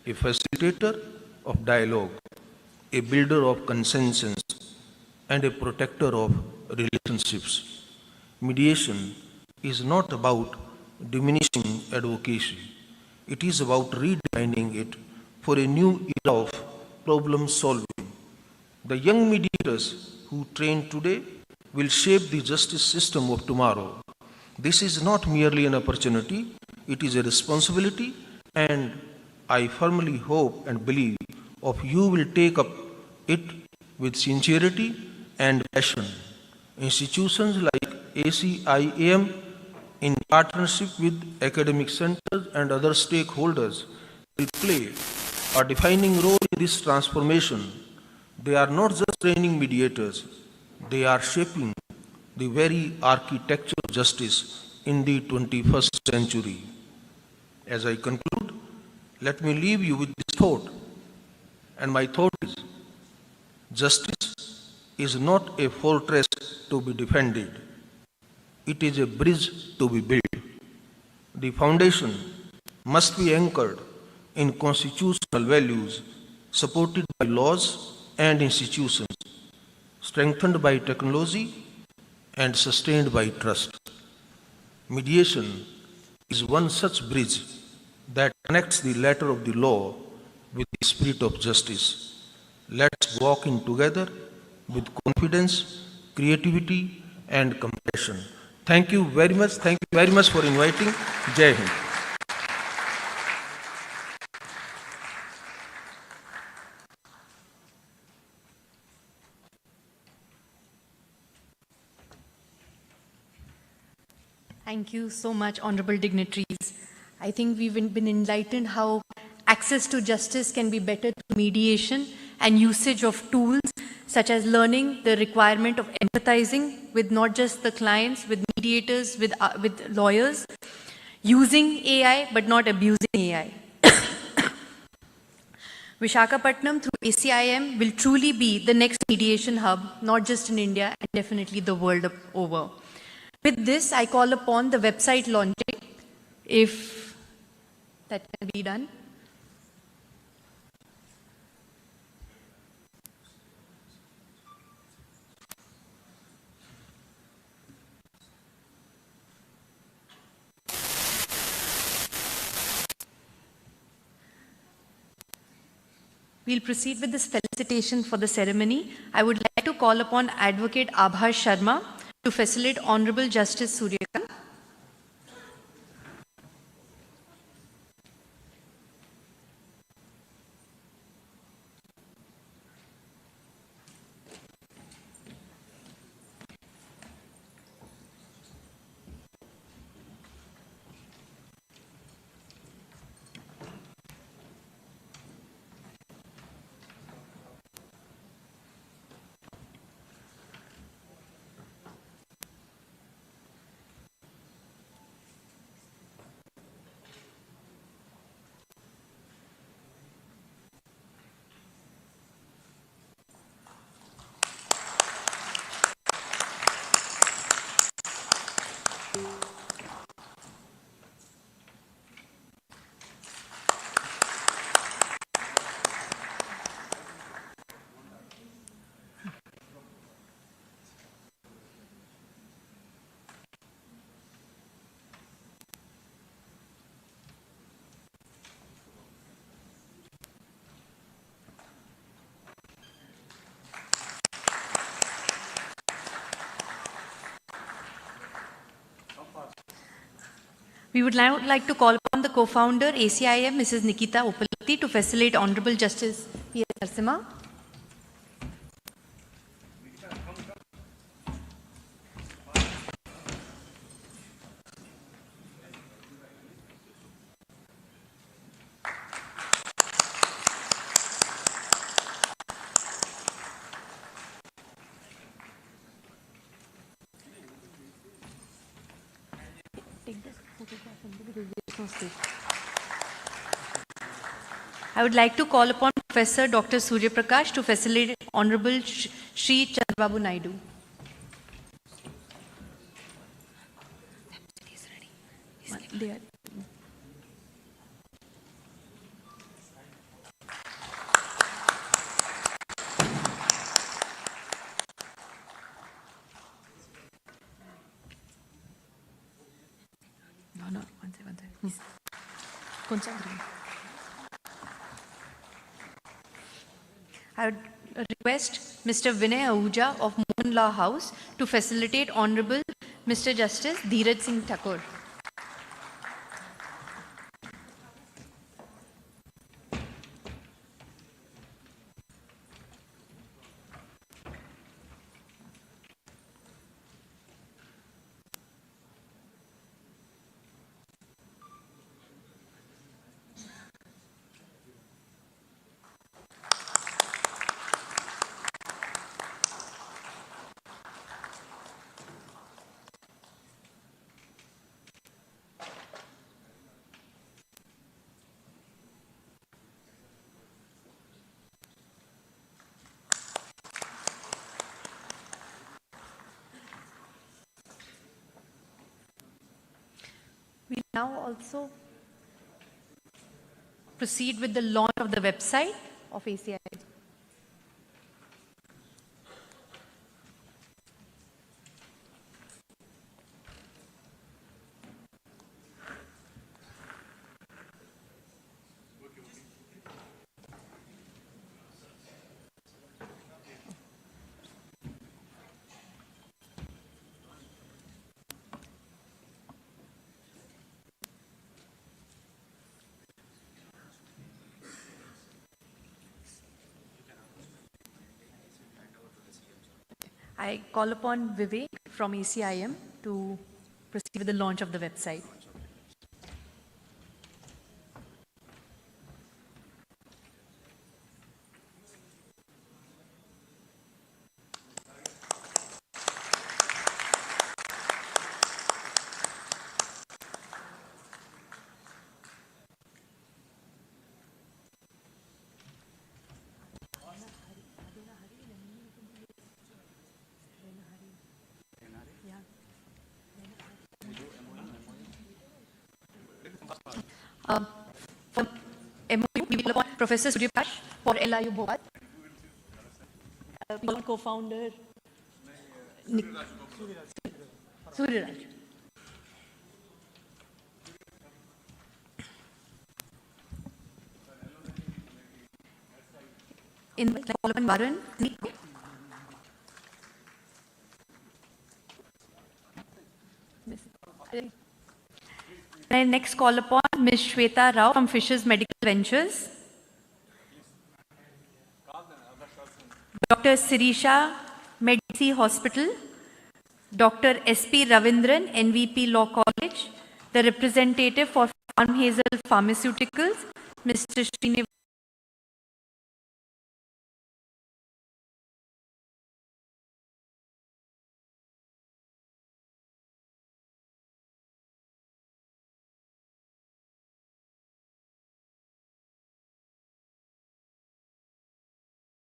a facilitator of dialogue, a builder of consensus, and a protector of relationships. Mediation is not about diminishing advocacy. It is about redefining it for a new era of problem solving. The young mediators who train today will shape the justice system of tomorrow. This is not merely an opportunity, it is a responsibility, and I firmly hope and believe of you will take up it with sincerity and passion. Institutions like ACIAM, in partnership with academic centers and other stakeholders, will play a defining role in this transformation. They are not just training mediators, they are shaping the very architecture of justice in the 21st century. As I conclude, let me leave you with this thought. And my thought is, justice is not a fortress to be defended. It is a bridge to be built. The foundation must be anchored in constitutional values, supported by laws and institutions, strengthened by technology, and sustained by trust. Mediation is one such bridge, that connects the letter of the law with the spirit of justice. Let's walk in together with confidence, creativity, and compassion. Thank you very much. Thank you very much for inviting. Jai Hind. Thank you so much, honorable dignitaries. I think we've been enlightened how access to justice can be better through mediation and usage of tools such as learning the requirement of empathizing with not just the clients, with mediators, with lawyers, using AI but not abusing AI. Vishakhapatnam through ACIM will truly be the next mediation hub, not just in India and definitely the world over. With this, I call upon the website launching, if that can be done. We'll proceed with this felicitation for the ceremony. I would like to call upon Advocate Abhas Sharma to facilitate Honorable Justice Suryakant. We would now like to call upon the co-founder, ACIM, Mrs. Nikita Upalati, to facilitate Honorable Justice P.S. Narasimha. I would like to call upon Professor Dr. Surya Prakash to facilitate Honorable Shri Chandrababu Naidu. No, one second. I would request Mr. Vinay Ahuja of Mohan Law House to facilitate Honorable Mr. Justice Dheeraj Singh Thakur. We now also proceed with the launch of the website of ACI. I call upon Vivek from ACIM to proceed with the launch of the website. For MOU, we will appoint Professor Suryaprakash for LIU Bhopal. Co-founder Suryaraj. In call upon Varun. I next call upon Ms. Shweta Rao from Fisher's Medical Ventures. Dr. Sirisha, Medici Hospital. Dr. S.P. Ravindran, NVP Law College. The representative for Farm Hazel Pharmaceuticals, Mr. Srinivas.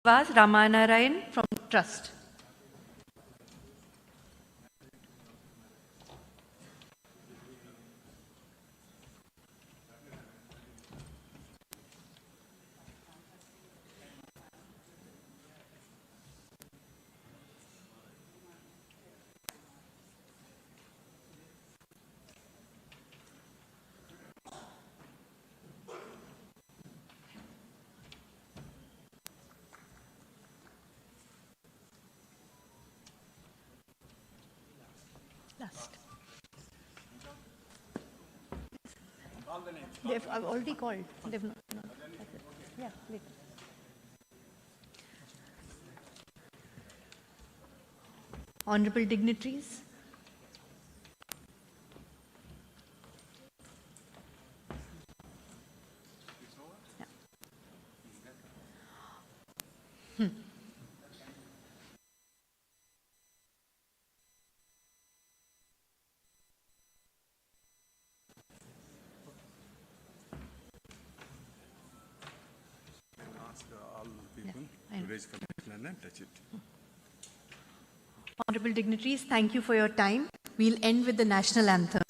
Ramanarayan from Trust. Last. I've already called. They've not. Yeah, later. Honorable dignitaries. Honorable dignitaries, thank you for your time. We'll end with the national anthem.